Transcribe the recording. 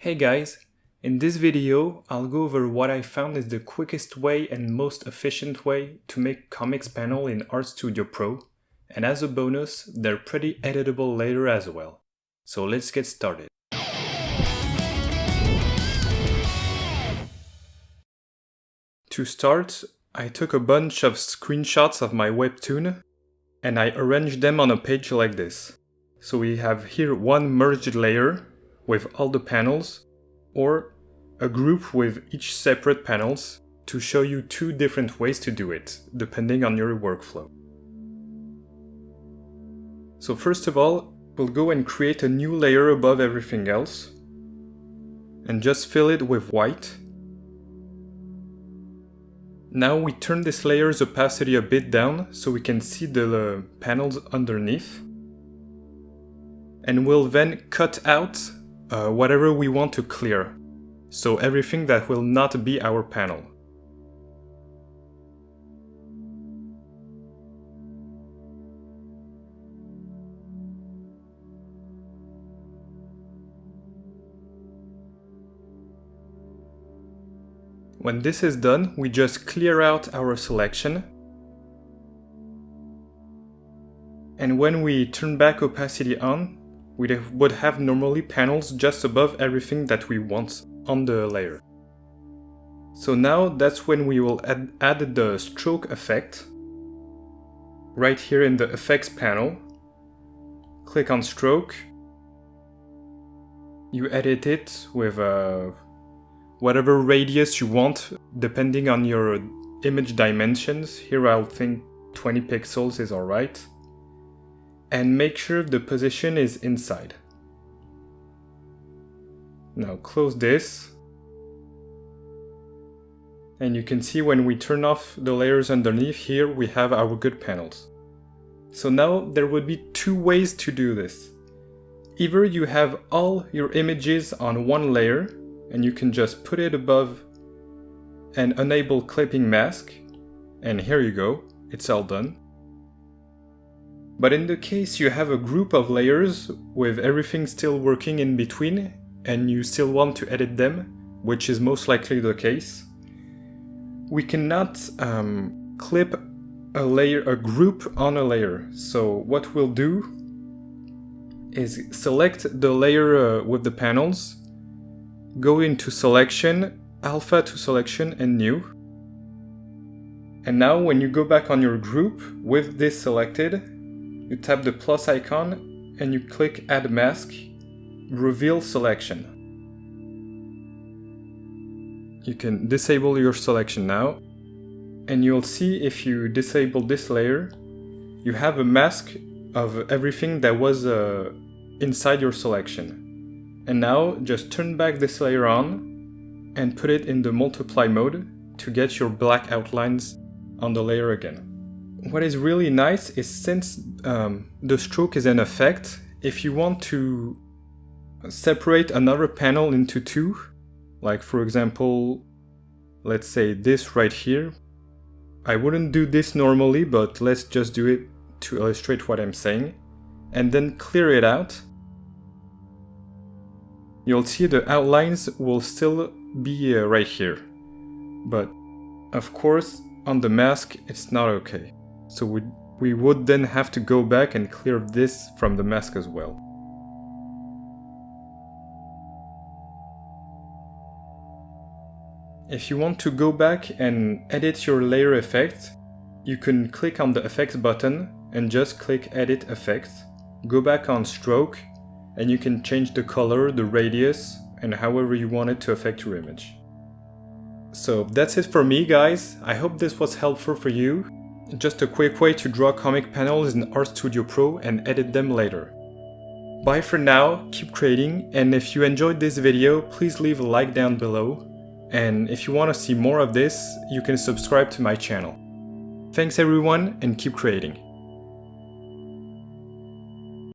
Hey guys, in this video I'll go over what I found is the quickest way and most efficient way to make comics panel in Artstudio Pro, and as a bonus they're pretty editable later as well. So let's get started. To start, I took a bunch of screenshots of my webtoon and I arranged them on a page like this. So we have here one merged layer with all the panels, or a group with each separate panels to show you two different ways to do it, depending on your workflow. So first of all, we'll go and create a new layer above everything else, and just fill it with white. Now we turn this layer's opacity a bit down so we can see the panels underneath. And we'll then cut out whatever we want to clear, so everything that will not be our panel. When this is done, we just clear out our selection. And when we turn back opacity on, we would have normally panels just above everything that we want on the layer. So now that's when we will add the stroke effect. Right here in the effects panel, click on stroke. You edit it with whatever radius you want, depending on your image dimensions. Here I'll think 20 pixels is alright. And make sure the position is inside. Now close this. And you can see when we turn off the layers underneath here, we have our good panels. So now there would be two ways to do this. Either you have all your images on one layer, and you can just put it above and enable clipping mask, and here you go, it's all done. But in the case you have a group of layers with everything still working in between and you still want to edit them, which is most likely the case, we cannot clip a group on a layer. So what we'll do is select the layer with the panels, go into selection, alpha to selection and new. And now when you go back on your group with this selected, you tap the plus icon and you click add mask, reveal selection. You can disable your selection now, and you'll see if you disable this layer, you have a mask of everything that was inside your selection. And now just turn back this layer on and put it in the multiply mode to get your black outlines on the layer again. What is really nice is since the stroke is an effect, if you want to separate another panel into two, like for example, let's say this right here, I wouldn't do this normally, but let's just do it to illustrate what I'm saying, and then clear it out, you'll see the outlines will still be right here. But of course, on the mask, it's not okay. So we would then have to go back and clear this from the mask as well. If you want to go back and edit your layer effect, you can click on the effects button and just click edit effect, go back on stroke, and you can change the color, the radius, and however you want it to affect your image. So that's it for me, guys. I hope this was helpful for you. Just a quick way to draw comic panels in Artstudio Pro and edit them later. Bye for now, keep creating, and if you enjoyed this video, please leave a like down below. And if you want to see more of this, you can subscribe to my channel. Thanks everyone, and keep creating.